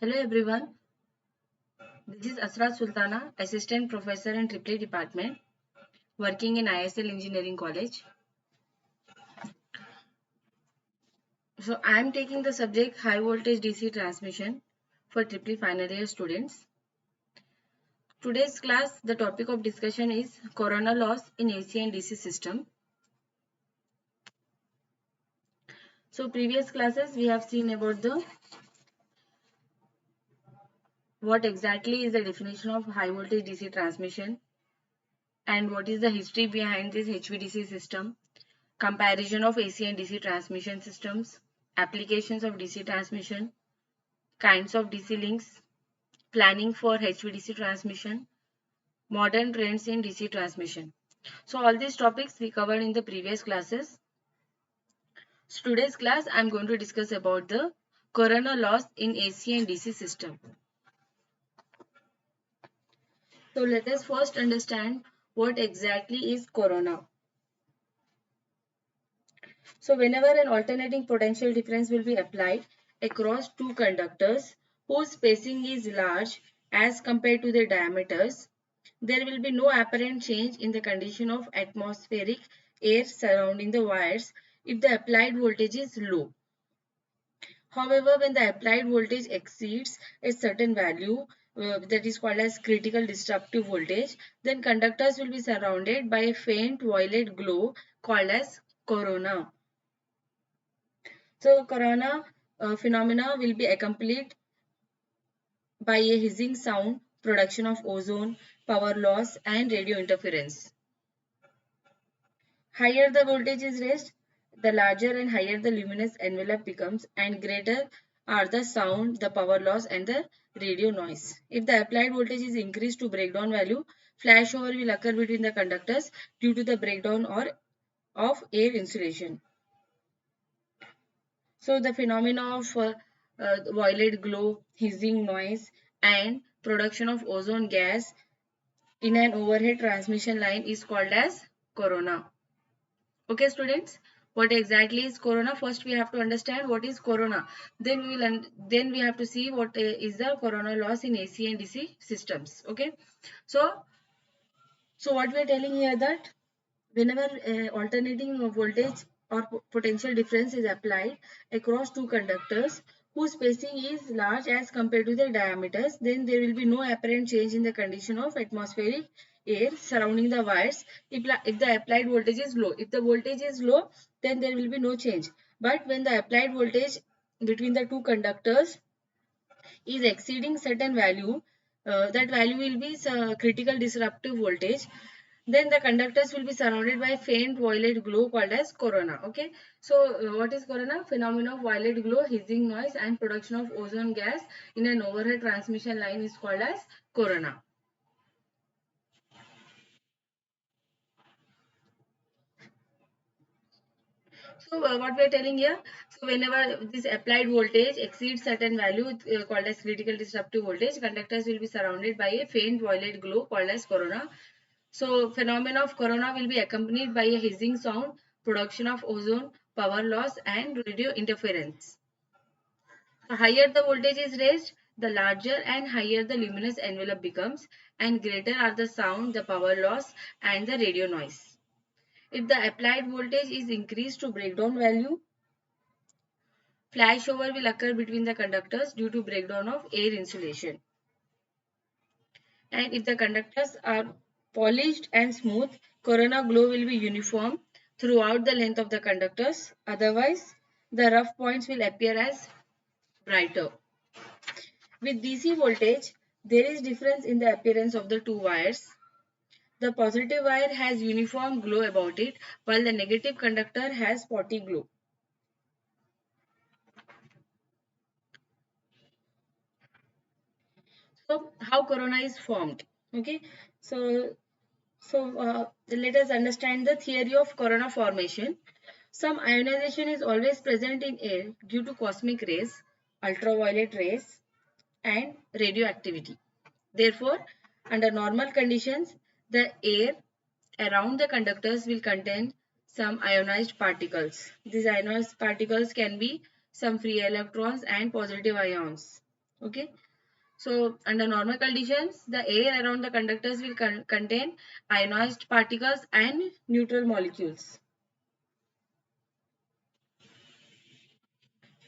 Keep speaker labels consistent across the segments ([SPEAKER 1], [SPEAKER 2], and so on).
[SPEAKER 1] Hello everyone, this is Asra Sultana, Assistant Professor in Triple Department, working in ISL Engineering College. So I am taking the subject High Voltage DC Transmission for Triple Final Year students. Today's class, the topic of discussion is Corona loss in AC and DC system. So previous classes we have seen about what exactly is the definition of high voltage DC transmission and what is the history behind this HVDC system. Comparison of AC and DC transmission systems, applications of DC transmission, kinds of DC links, planning for HVDC transmission, modern trends in DC transmission. So all these topics we covered in the previous classes. So today's class I am going to discuss about the corona loss in AC and DC system. So let us first understand what exactly is corona. So whenever an alternating potential difference will be applied across two conductors whose spacing is large as compared to their diameters, there will be no apparent change in the condition of atmospheric air surrounding the wires if the applied voltage is low. However, when the applied voltage exceeds a certain value, that is called as critical disruptive voltage, then conductors will be surrounded by a faint violet glow called as corona. So corona phenomena will be accompanied by a hissing sound, production of ozone, power loss and radio interference. Higher the voltage is raised, the larger and higher the luminous envelope becomes and greater are the sound, the power loss and the radio noise. If the applied voltage is increased to breakdown value, flashover will occur between the conductors due to the breakdown of air insulation. So the phenomena of violet glow, hissing noise and production of ozone gas in an overhead transmission line is called as corona. Okay students, what exactly is corona? First we have to understand what is corona. Then we have to see what is the corona loss in AC and DC systems. Okay. So what we are telling here that whenever alternating voltage or potential difference is applied across two conductors whose spacing is large as compared to their diameters, then there will be no apparent change in the condition of atmospheric air surrounding the wires if the applied voltage is low. If the voltage is low, then there will be no change. But when the applied voltage between the two conductors is exceeding certain value, that value will be critical disruptive voltage, then the conductors will be surrounded by faint violet glow called as corona. Okay. So what is corona? Phenomena of violet glow, hissing noise and production of ozone gas in an overhead transmission line is called as corona. So what we are telling here, so whenever this applied voltage exceeds certain value called as critical disruptive voltage, conductors will be surrounded by a faint violet glow called as corona. So phenomena of corona will be accompanied by a hissing sound, production of ozone, power loss and radio interference. The higher the voltage is raised, the larger and higher the luminous envelope becomes and greater are the sound, the power loss and the radio noise. If the applied voltage is increased to breakdown value, flashover will occur between the conductors due to breakdown of air insulation. And if the conductors are polished and smooth, corona glow will be uniform throughout the length of the conductors. Otherwise, the rough points will appear as brighter. With DC voltage, there is difference in the appearance of the two wires. The positive wire has uniform glow about it, while the negative conductor has spotty glow. So, how corona is formed? Okay, so let us understand the theory of corona formation. Some ionization is always present in air due to cosmic rays, ultraviolet rays, and radioactivity. Therefore, under normal conditions, the air around the conductors will contain some ionized particles. These ionized particles can be some free electrons and positive ions. Okay. So under normal conditions, the air around the conductors will contain ionized particles and neutral molecules.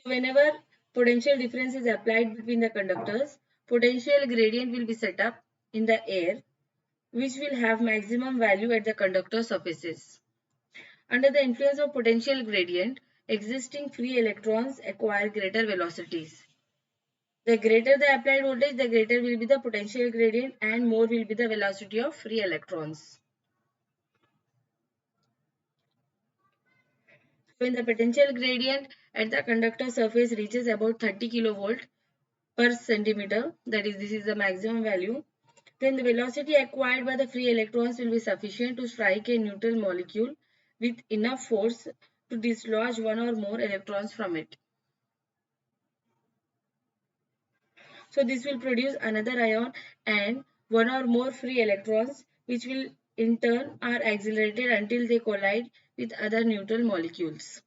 [SPEAKER 1] Whenever potential difference is applied between the conductors, potential gradient will be set up in the air, which will have maximum value at the conductor surfaces. Under the influence of potential gradient, existing free electrons acquire greater velocities. The greater the applied voltage, the greater will be the potential gradient and more will be the velocity of free electrons. When the potential gradient at the conductor surface reaches about 30 kilovolt per centimeter, that is, this is the maximum value, then the velocity acquired by the free electrons will be sufficient to strike a neutral molecule with enough force to dislodge one or more electrons from it. So this will produce another ion and one or more free electrons, which will in turn are accelerated until they collide with other neutral molecules,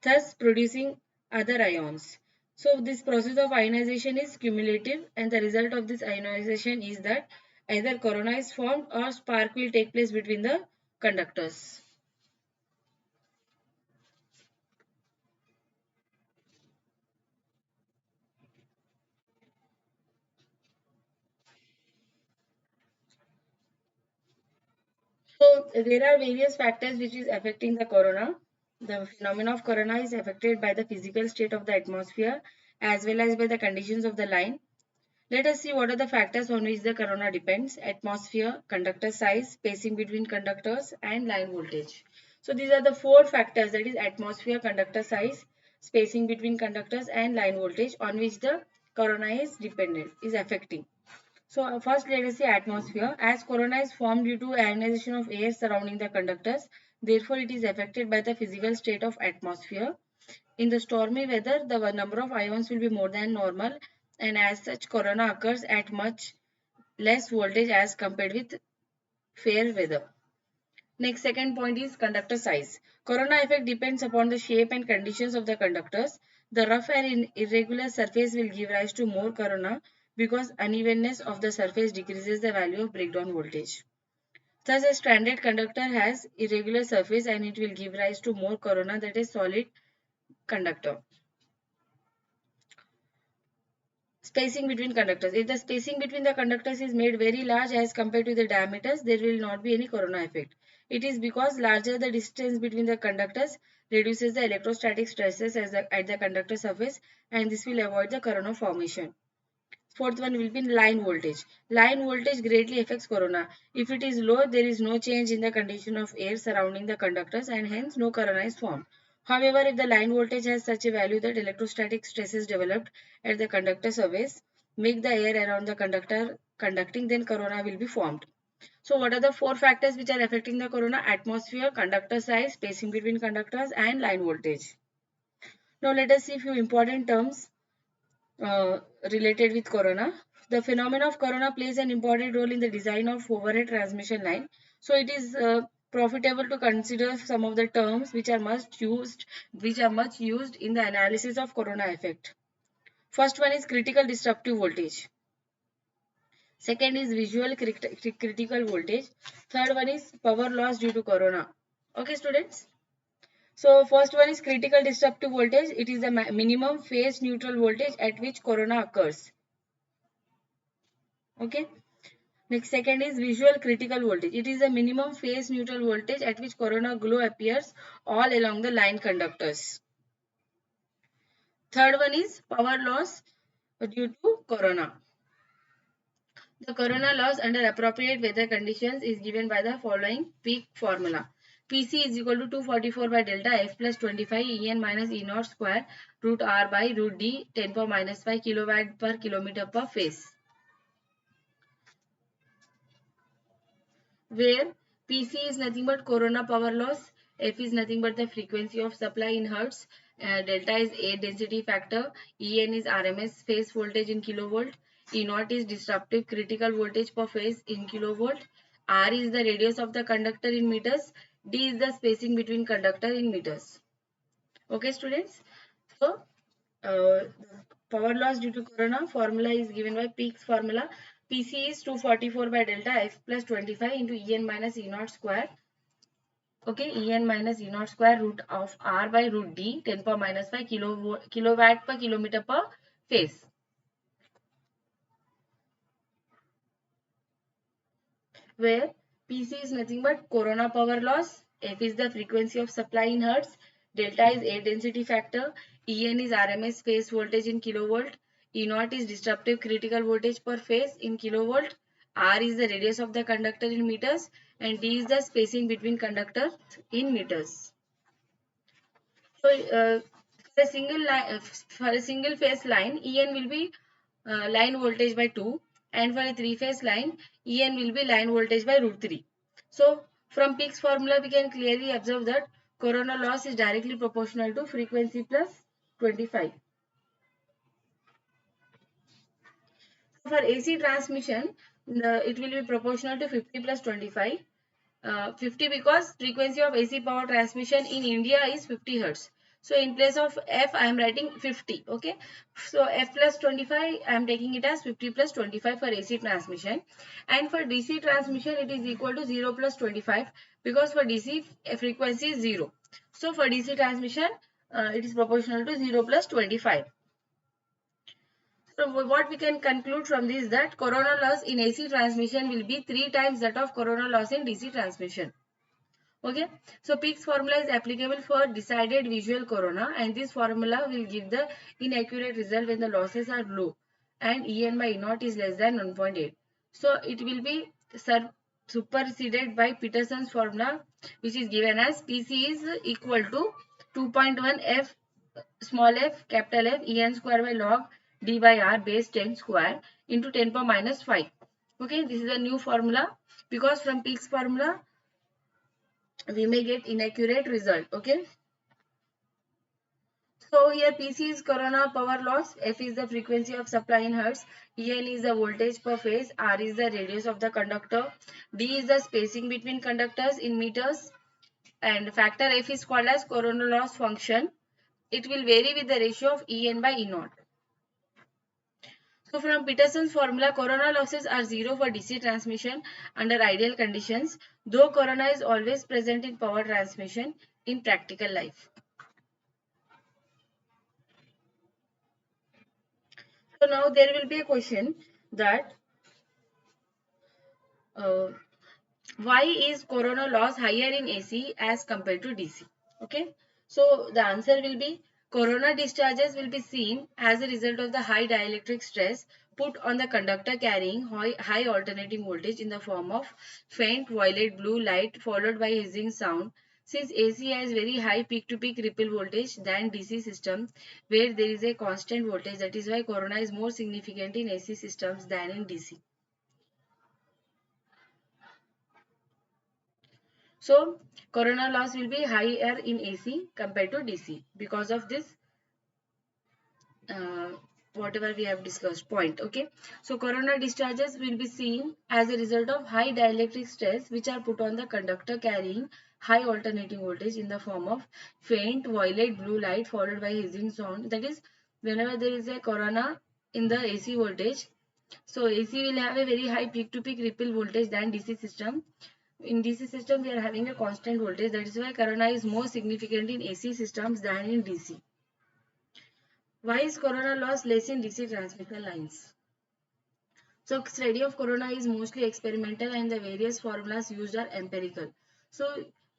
[SPEAKER 1] thus producing other ions. So this process of ionization is cumulative, and the result of this ionization is that either corona is formed or spark will take place between the conductors. So there are various factors which is affecting the corona. The phenomenon of corona is affected by the physical state of the atmosphere as well as by the conditions of the line. Let us see what are the factors on which the corona depends: atmosphere, conductor size, spacing between conductors, and line voltage. So these are the four factors, that is atmosphere, conductor size, spacing between conductors, and line voltage, on which the corona is dependent, is affecting. So first let us see atmosphere. As corona is formed due to ionization of air surrounding the conductors, therefore it is affected by the physical state of atmosphere. In the stormy weather, the number of ions will be more than normal, and as such corona occurs at much less voltage as compared with fair weather. Next, second point is conductor size. Corona effect depends upon the shape and conditions of the conductors. The rough and irregular surface will give rise to more corona because unevenness of the surface decreases the value of breakdown voltage. Thus, a stranded conductor has irregular surface and it will give rise to more corona, that is solid conductor. Spacing between conductors. If the spacing between the conductors is made very large as compared to the diameters, there will not be any corona effect. It is because larger the distance between the conductors reduces the electrostatic stresses at the conductor surface, and this will avoid the corona formation. Fourth one will be line voltage. Line voltage greatly affects corona. If it is low, there is no change in the condition of air surrounding the conductors and hence no corona is formed. However, if the line voltage has such a value that electrostatic stresses developed at the conductor surface make the air around the conductor conducting, then corona will be formed. So what are the four factors which are affecting the corona? Atmosphere, conductor size, spacing between conductors, and line voltage. Now let us see few important terms related with corona. The phenomenon of corona plays an important role in the design of overhead transmission line. So it is profitable to consider some of the terms which are much used in the analysis of corona effect. First one is critical disruptive voltage. Second is visual critical voltage. Third one is power loss due to corona. Okay, students. So first one is critical disruptive voltage. It is the minimum phase neutral voltage at which corona occurs. Okay. Next, second is visual critical voltage. It is the minimum phase neutral voltage at which corona glow appears all along the line conductors. Third one is power loss due to corona. The corona loss under appropriate weather conditions is given by the following peak formula. Pc is equal to 244 by delta F plus 25 En minus E naught square root R by root D 10 power minus 5 kilowatt per kilometer per phase, where Pc is nothing but corona power loss, F is nothing but the frequency of supply in hertz, delta is air density factor, En is RMS phase voltage in kilovolt, E naught is disruptive critical voltage per phase in kilovolt, R is the radius of the conductor in meters, D is the spacing between conductor in meters. Okay, students. So, uh, power loss due to corona formula is given by Peake's formula. PC is 244 by delta F plus 25 into En minus E naught square. Okay, En minus E naught square root of R by root D 10 power minus 5 kilowatt per kilometer per phase. Where PC is nothing but corona power loss, F is the frequency of supply in hertz, delta is air density factor, En is RMS phase voltage in kilovolt, E naught is disruptive critical voltage per phase in kilovolt, R is the radius of the conductor in meters, and D is the spacing between conductors in meters. So for a single phase line, En will be line voltage by 2, and for a three phase line, En will be line voltage by root 3. So from Peake's formula, we can clearly observe that corona loss is directly proportional to frequency plus 25. For AC transmission, it will be proportional to 50 plus 25. 50 because frequency of AC power transmission in India is 50 Hertz. So in place of F, I am writing 50. Okay. So F plus 25, I am taking it as 50 plus 25 for AC transmission. And for DC transmission, it is equal to 0 plus 25 because for DC, frequency is 0. So for DC transmission, it is proportional to 0 plus 25. So what we can conclude from this is that corona loss in AC transmission will be 3 times that of corona loss in DC transmission. Okay, so Peake's formula is applicable for decided visual corona, and this formula will give the inaccurate result when the losses are low and En by E naught is less than 1.8. So it will be superseded by Peterson's formula, which is given as PC is equal to 2.1 F small f capital F En square by log D by R base 10 square into 10 power minus 5. Okay, this is a new formula because from Peake's formula we may get inaccurate result. Okay, so here PC is corona power loss, F is the frequency of supply in hertz, En is the voltage per phase, R is the radius of the conductor, D is the spacing between conductors in meters, and factor F is called as corona loss function. It will vary with the ratio of En by E naught. So from Peterson's formula, corona losses are zero for DC transmission under ideal conditions, though corona is always present in power transmission in practical life. So now there will be a question that uh, why is corona loss higher in AC as compared to DC? Okay, so the answer will be corona discharges will be seen as a result of the high dielectric stress put on the conductor carrying high alternating voltage in the form of faint violet blue light followed by hissing sound. Since AC has very high peak-to-peak ripple voltage than DC system where there is a constant voltage, that is why corona is more significant in AC systems than in DC. So corona loss will be higher in AC compared to DC because of this uh, whatever we have discussed point. Okay, so corona discharges will be seen as a result of high dielectric stress which are put on the conductor carrying high alternating voltage in the form of faint violet blue light followed by hissing sound. That is, whenever there is a corona in the AC voltage, so AC will have a very high peak to peak ripple voltage than DC system. In DC system, we are having a constant voltage. That is why corona is more significant in AC systems than in DC. Why is corona loss less in DC transmission lines? So study of corona is mostly experimental and the various formulas used are empirical. So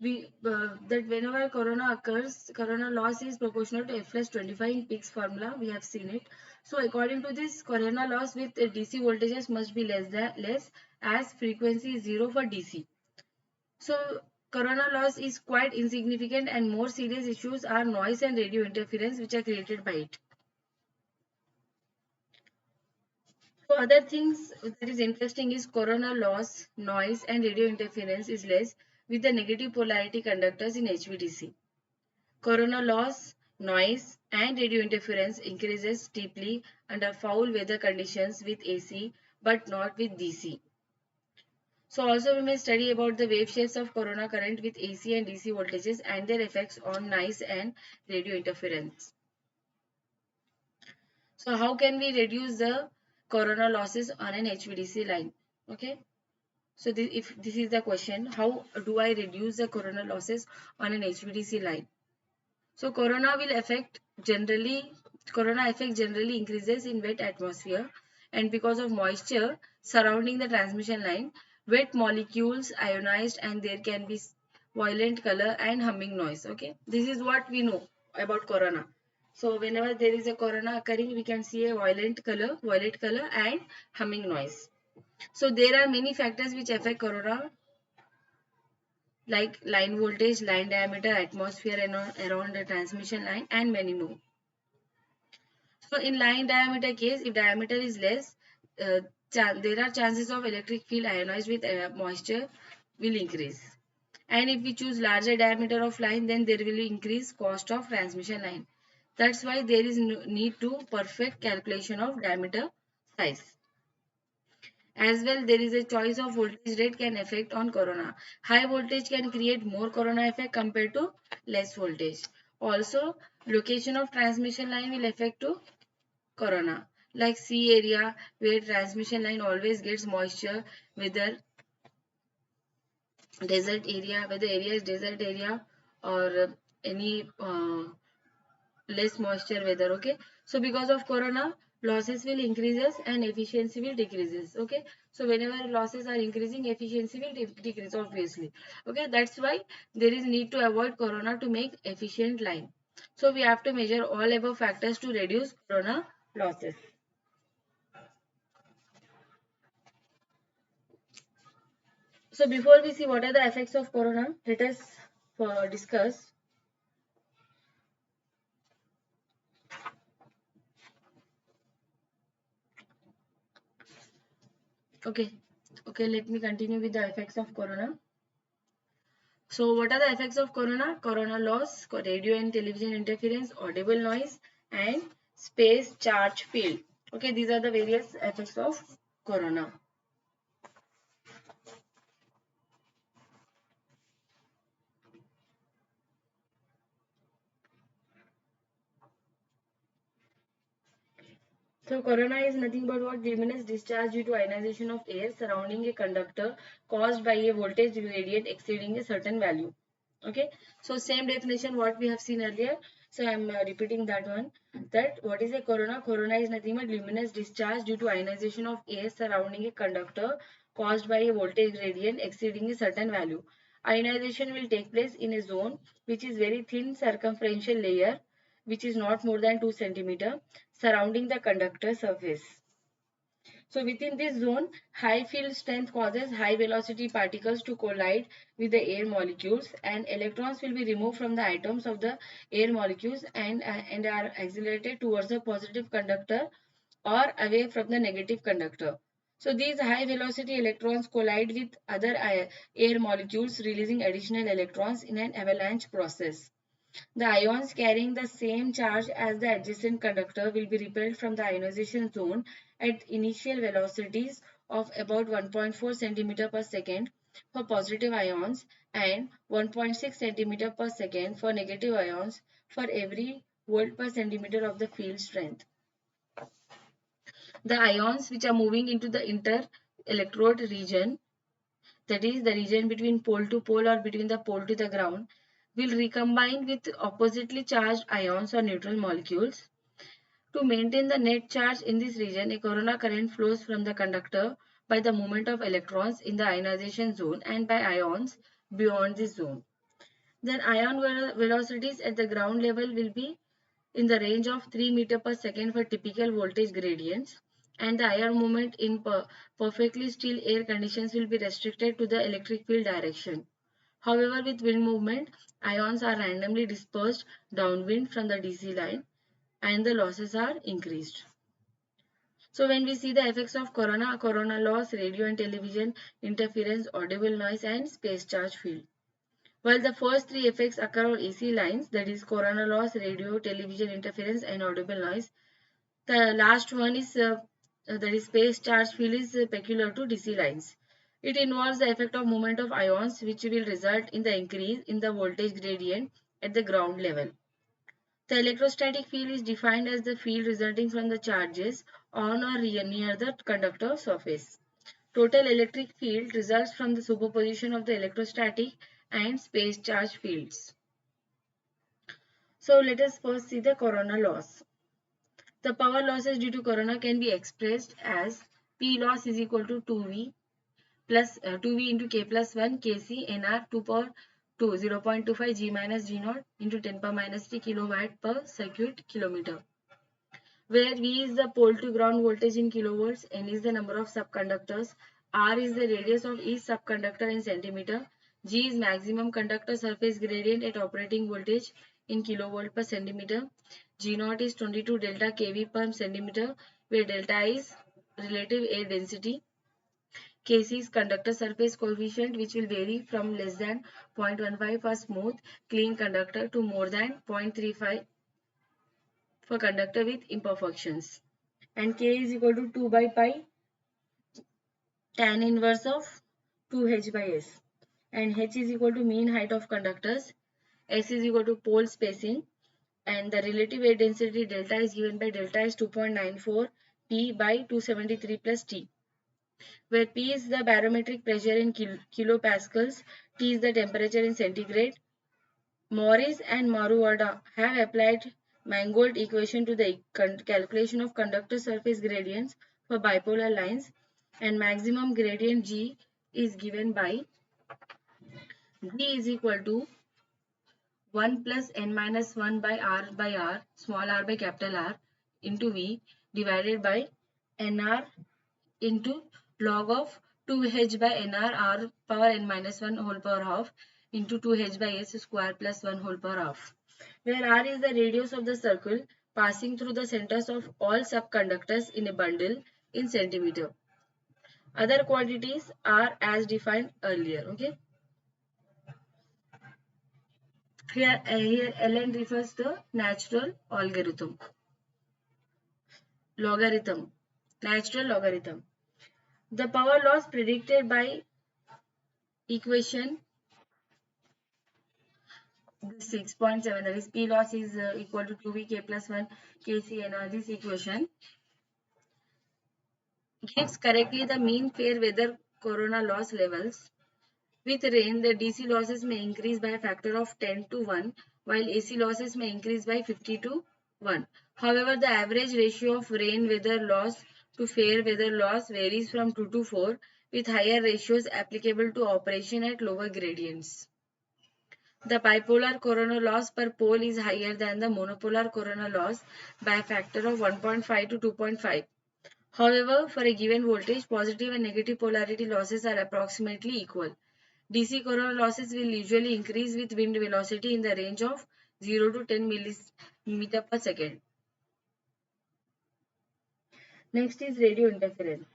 [SPEAKER 1] that whenever corona occurs, corona loss is proportional to F plus 25 in Peake's formula. We have seen it. So according to this, corona loss with DC voltages must be less as frequency is 0 for DC. So corona loss is quite insignificant and more serious issues are noise and radio interference which are created by it. So other things that is interesting is corona loss, noise and radio interference is less with the negative polarity conductors in HVDC. Corona loss, noise and radio interference increases steeply under foul weather conditions with AC but not with DC. So also we may study about the wave shapes of corona current with AC and DC voltages and their effects on noise and radio interference. So how can we reduce the corona losses on an HVDC line? Okay. So if this is the question, how do I reduce the corona losses on an HVDC line? So corona effect generally increases in wet atmosphere, and because of moisture surrounding the transmission line, wet molecules ionized and there can be violent color and humming noise. Okay, this is what we know about corona. So whenever there is a corona occurring, we can see a violet color and humming noise. So there are many factors which affect corona, like line voltage, line diameter, atmosphere around the transmission line, and many more. So in line diameter case, if diameter is less, uh, there are chances of electric field ionized with moisture will increase. And if we choose larger diameter of line, then there will increase cost of transmission line. That's why there is no need to perfect calculation of diameter size. As well, there is a choice of voltage rate can affect on corona. High voltage can create more corona effect compared to less voltage. Also, location of transmission line will affect to corona. Like sea area where transmission line always gets moisture, whether whether area is desert area or any less moisture weather. Okay, so because of corona, losses will increases and efficiency will decreases. Okay, so whenever losses are increasing, efficiency will decrease obviously. Okay, that's why there is need to avoid corona to make efficient line. So we have to measure all above factors to reduce corona losses. So before we see what are the effects of corona, let us discuss. Okay, okay, let me continue with the effects of corona. So what are the effects of corona? Corona loss, radio and television interference, audible noise, and space charge field. Okay, these are the various effects of corona. So corona is nothing but what? Luminous discharge due to ionization of air surrounding a conductor caused by a voltage gradient exceeding a certain value. Okay, so same definition what we have seen earlier. So I am repeating that one. That what is a corona? Corona is nothing but luminous discharge due to ionization of air surrounding a conductor caused by a voltage gradient exceeding a certain value. Ionization will take place in a zone which is very thin circumferential layer, which is not more than 2 centimeter, surrounding the conductor surface. So within this zone, high field strength causes high velocity particles to collide with the air molecules, and electrons will be removed from the atoms of the air molecules and are accelerated towards the positive conductor or away from the negative conductor. So these high velocity electrons collide with other air molecules, releasing additional electrons in an avalanche process. The ions carrying the same charge as the adjacent conductor will be repelled from the ionization zone at initial velocities of about 1.4 cm per second for positive ions and 1.6 cm per second for negative ions for every volt per centimeter of the field strength. The ions which are moving into the inter-electrode region, that is the region between pole to pole or between the pole to the ground, will recombine with oppositely charged ions or neutral molecules. To maintain the net charge in this region, a corona current flows from the conductor by the movement of electrons in the ionization zone and by ions beyond this zone. Then ion velocities at the ground level will be in the range of 3 meter per second for typical voltage gradients, and the ion movement in perfectly still air conditions will be restricted to the electric field direction. However, with wind movement, ions are randomly dispersed downwind from the DC line and the losses are increased. So when we see the effects of corona, corona loss, radio and television interference, audible noise and space charge field. While the first three effects occur on AC lines, that is corona loss, radio, television interference and audible noise, the last one is that is space charge field is peculiar to DC lines. It involves the effect of movement of ions which will result in the increase in the voltage gradient at the ground level. The electrostatic field is defined as the field resulting from the charges on or near the conductor surface. Total electric field results from the superposition of the electrostatic and space charge fields. So let us first see the corona loss. The power losses due to corona can be expressed as P loss is equal to 2V plus 2V into K plus 1 Kc Nr 2 power 2 0.25 G minus G naught into 10 power minus 3 kilowatt per circuit kilometer, where V is the pole to ground voltage in kilovolts, N is the number of subconductors, R is the radius of each subconductor in centimeter, G is maximum conductor surface gradient at operating voltage in kilovolt per centimeter, G naught is 22 delta kV per centimeter, where delta is relative air density, Kc is conductor surface coefficient, which will vary from less than 0.15 for smooth clean conductor to more than 0.35 for conductor with imperfections. And K is equal to 2 by pi tan inverse of 2h by s. And h is equal to mean height of conductors. S is equal to pole spacing. And the relative air density delta is given by delta is 2.94 P by 273 plus T, where P is the barometric pressure in kilopascals, T is the temperature in centigrade. Morris and Maruwada have applied Mangold equation to the calculation of conductor surface gradients for bipolar lines, and maximum gradient G is given by G is equal to 1 plus n minus 1 by R, small r by capital R, into V divided by nr into log of 2h by nr r power n minus 1 whole power half into 2h by s square plus 1 whole power half, where r is the radius of the circle passing through the centers of all subconductors in a bundle in centimeter. Other quantities are as defined earlier. Okay. Here ln refers to natural natural logarithm. The power loss predicted by equation 6.7, that is P loss is equal to 2V K plus 1 Kc, and this equation gives correctly the mean fair weather corona loss levels. With rain, the DC losses may increase by a factor of 10 to 1, while AC losses may increase by 50 to 1. However, the average ratio of rain weather loss to fair weather loss varies from 2 to 4, with higher ratios applicable to operation at lower gradients. The bipolar corona loss per pole is higher than the monopolar corona loss by a factor of 1.5 to 2.5. However, for a given voltage, positive and negative polarity losses are approximately equal. DC corona losses will usually increase with wind velocity in the range of 0 to 10 millimeter per second. Next is radio interference.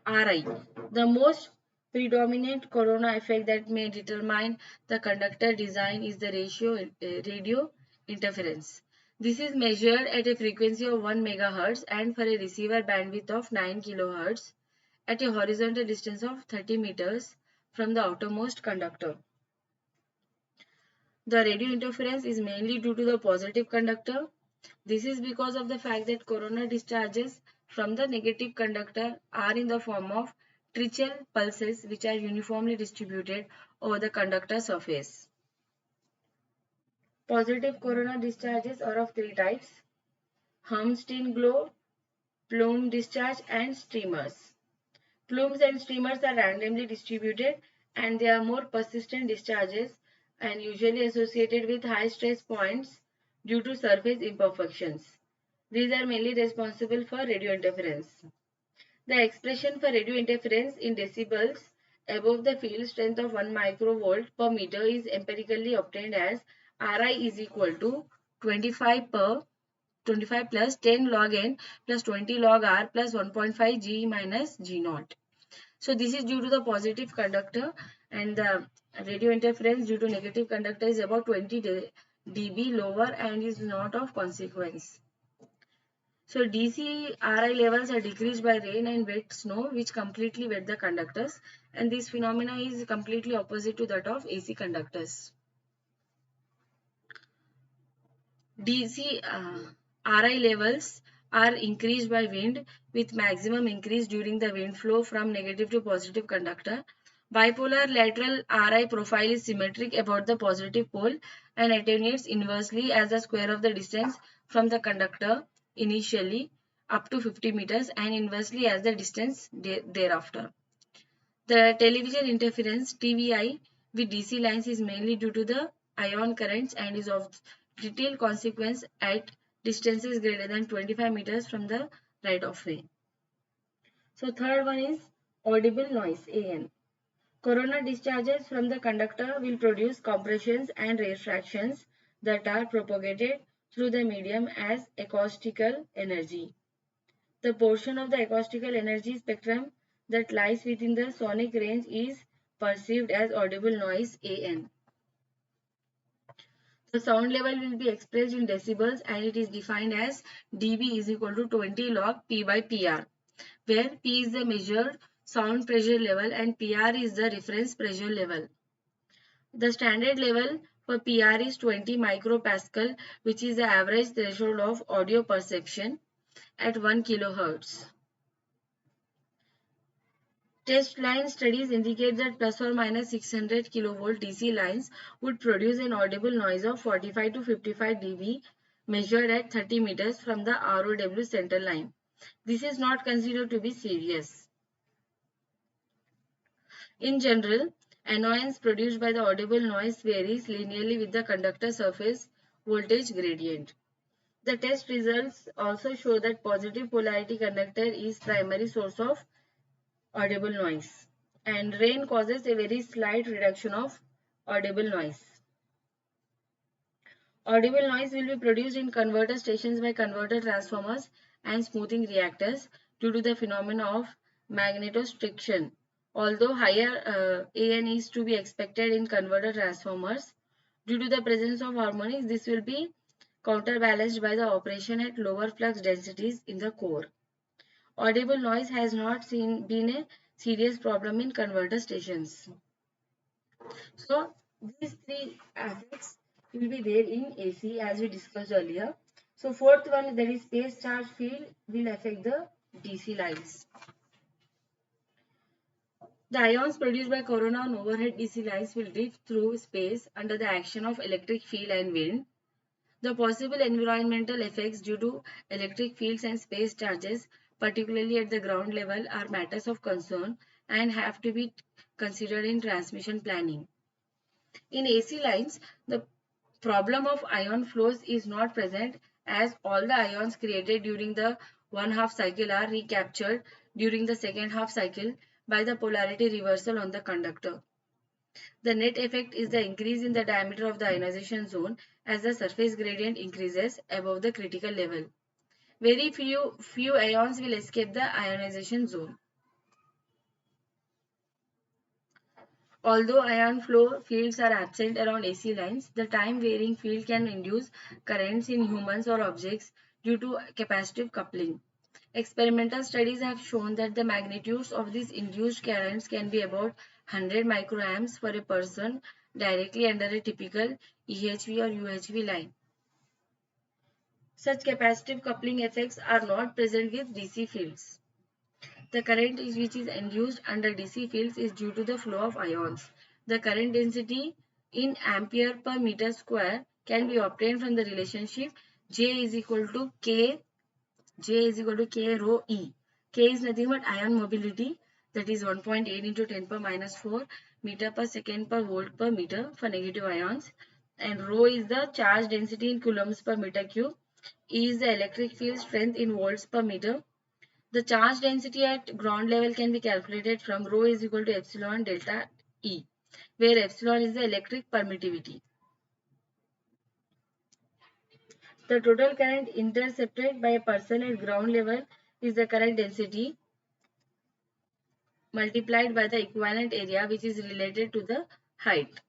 [SPEAKER 1] RI, the most predominant corona effect that may determine the conductor design is the radio interference. This is measured at a frequency of 1 MHz and for a receiver bandwidth of 9 kHz at a horizontal distance of 30 meters from the outermost conductor. The radio interference is mainly due to the positive conductor. This is because of the fact that corona discharges from the negative conductor are in the form of trichel pulses, which are uniformly distributed over the conductor surface. Positive corona discharges are of three types: Hermstein glow, plume discharge, and streamers. Plumes and streamers are randomly distributed and they are more persistent discharges and usually associated with high stress points due to surface imperfections. These are mainly responsible for radio interference. The expression for radio interference in decibels above the field strength of 1 microvolt per meter is empirically obtained as Ri is equal to 25 plus 10 log n plus 20 log r plus 1.5 G minus G naught. So this is due to the positive conductor, and the radio interference due to negative conductor is about 20 dB lower and is not of consequence. So DC Ri levels are decreased by rain and wet snow, which completely wet the conductors, and this phenomena is completely opposite to that of AC conductors. DC RI levels are increased by wind with maximum increase during the wind flow from negative to positive conductor. Bipolar lateral RI profile is symmetric about the positive pole and attenuates inversely as the square of the distance from the conductor initially up to 50 meters and inversely as the distance thereafter. The television interference TVI with DC lines is mainly due to the ion currents and is of little consequence at distances greater than 25 meters from the right of way. So third one is audible noise AN. Corona discharges from the conductor will produce compressions and refractions that are propagated through the medium as acoustical energy. The portion of the acoustical energy spectrum that lies within the sonic range is perceived as audible noise AN. The sound level will be expressed in decibels and it is defined as dB is equal to 20 log P by PR, where P is the measured sound pressure level and PR is the reference pressure level. The standard level for PR is 20 micropascal, which is the average threshold of audio perception at 1 kHz. Test line studies indicate that plus or minus 600 kV DC lines would produce an audible noise of 45 to 55 dB measured at 30 meters from the ROW center line. This is not considered to be serious. In general, annoyance produced by the audible noise varies linearly with the conductor surface voltage gradient. The test results also show that positive polarity conductor is primary source of audible noise and rain causes a very slight reduction of audible noise. Audible noise will be produced in converter stations by converter transformers and smoothing reactors due to the phenomena of magnetostriction. Although higher AN is to be expected in converter transformers, due to the presence of harmonics, this will be counterbalanced by the operation at lower flux densities in the core. Audible noise has not been a serious problem in converter stations. So these three effects will be there in AC as we discussed earlier. So fourth one, that is space charge field, will affect the DC lines. The ions produced by corona on overhead DC lines will drift through space under the action of electric field and wind. The possible environmental effects due to electric fields and space charges, particularly at the ground level, are matters of concern and have to be considered in transmission planning. In AC lines, the problem of ion flows is not present as all the ions created during the one half cycle are recaptured during the second half cycle by the polarity reversal on the conductor. The net effect is the increase in the diameter of the ionization zone as the surface gradient increases above the critical level. Very few ions will escape the ionization zone. Although ion flow fields are absent around AC lines, the time varying field can induce currents in humans or objects due to capacitive coupling. Experimental studies have shown that the magnitudes of these induced currents can be about 100 microamps for a person directly under a typical EHV or UHV line. Such capacitive coupling effects are not present with DC fields. The current which is induced under DC fields is due to the flow of ions. The current density in ampere per meter square can be obtained from the relationship J is equal to K rho E. K is nothing but ion mobility, that is 1.8 into 10 per minus 4 meter per second per volt per meter for negative ions, and rho is the charge density in coulombs per meter cube. E is the electric field strength in volts per meter. The charge density at ground level can be calculated from rho is equal to epsilon delta E, where epsilon is the electric permittivity. The total current intercepted by a person at ground level is the current density multiplied by the equivalent area, which is related to the height.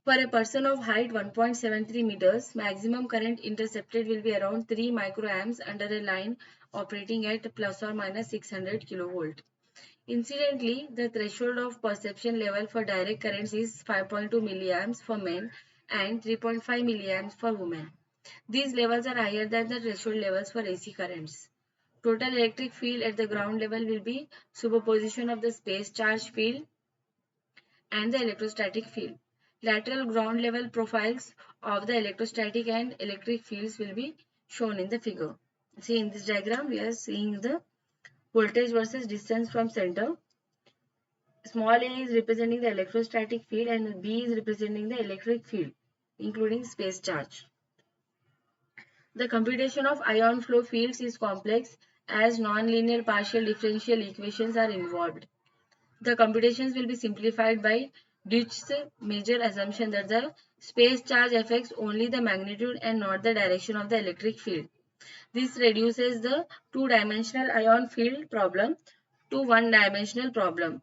[SPEAKER 1] For a person of height 1.73 meters, maximum current intercepted will be around 3 microamps under a line operating at plus or minus 600 kilovolt. Incidentally, the threshold of perception level for direct currents is 5.2 milliamps for men and 3.5 milliamps for women. These levels are higher than the threshold levels for AC currents. Total electric field at the ground level will be superposition of the space charge field and the electrostatic field. Lateral ground level profiles of the electrostatic and electric fields will be shown in the figure. See, in this diagram we are seeing the voltage versus distance from center. Small a is representing the electrostatic field and B is representing the electric field, including space charge. The computation of ion flow fields is complex as nonlinear partial differential equations are involved. The computations will be simplified by Deutsch's major assumption that the space charge affects only the magnitude and not the direction of the electric field. This reduces the two-dimensional ion field problem to one-dimensional problem.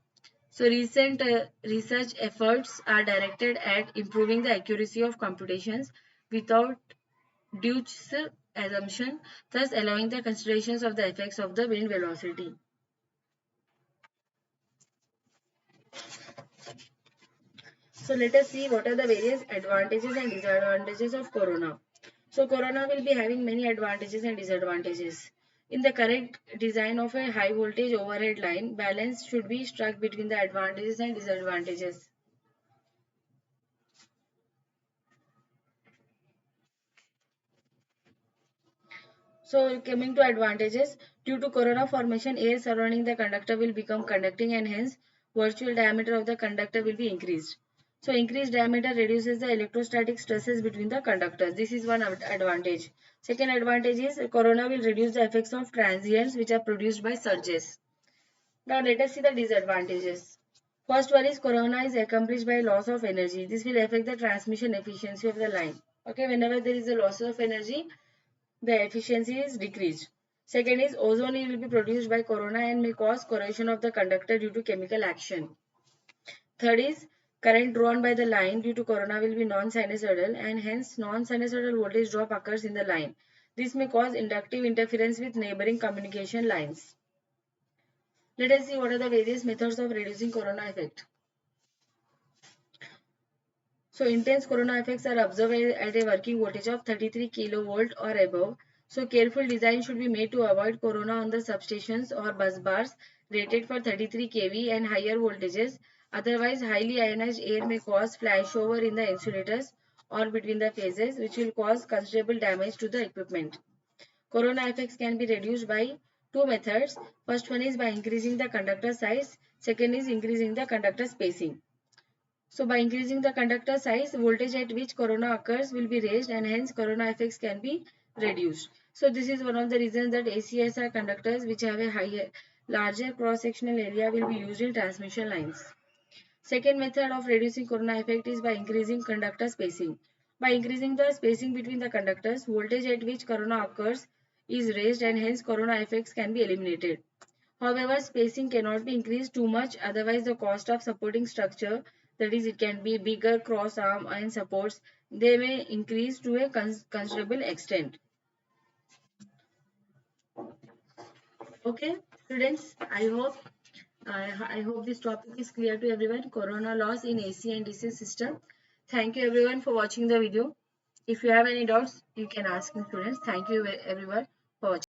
[SPEAKER 1] So recent research efforts are directed at improving the accuracy of computations without Deutsch's assumption, thus allowing the considerations of the effects of the wind velocity. So let us see what are the various advantages and disadvantages of corona. So corona will be having many advantages and disadvantages. In the correct design of a high voltage overhead line, balance should be struck between the advantages and disadvantages. So coming to advantages, due to corona formation, air surrounding the conductor will become conducting and hence virtual diameter of the conductor will be increased. So increased diameter reduces the electrostatic stresses between the conductors. This is one advantage. Second advantage is corona will reduce the effects of transients which are produced by surges. Now let us see the disadvantages. First one is corona is accomplished by loss of energy. This will affect the transmission efficiency of the line. Okay, whenever there is a loss of energy, the efficiency is decreased. Second is ozone will be produced by corona and may cause corrosion of the conductor due to chemical action. Third is current drawn by the line due to corona will be non-sinusoidal and hence non-sinusoidal voltage drop occurs in the line. This may cause inductive interference with neighboring communication lines. Let us see what are the various methods of reducing corona effect. So intense corona effects are observed at a working voltage of 33 kV or above. So careful design should be made to avoid corona on the substations or bus bars rated for 33 kV and higher voltages. Otherwise, highly ionized air may cause flashover in the insulators or between the phases, which will cause considerable damage to the equipment. Corona effects can be reduced by two methods. First one is by increasing the conductor size. Second is increasing the conductor spacing. So by increasing the conductor size, voltage at which corona occurs will be raised and hence corona effects can be reduced. So this is one of the reasons that ACSR conductors which have a higher, larger cross-sectional area will be used in transmission lines. Second method of reducing corona effect is by increasing conductor spacing. By increasing the spacing between the conductors, voltage at which corona occurs is raised and hence corona effects can be eliminated. However, spacing cannot be increased too much, otherwise the cost of supporting structure, that is it can be bigger cross arm and supports, they may increase to a considerable extent. Okay, students, I hope this topic is clear to everyone. Corona loss in AC and DC system. Thank you everyone for watching the video. If you have any doubts, you can ask me, students. Thank you everyone for watching.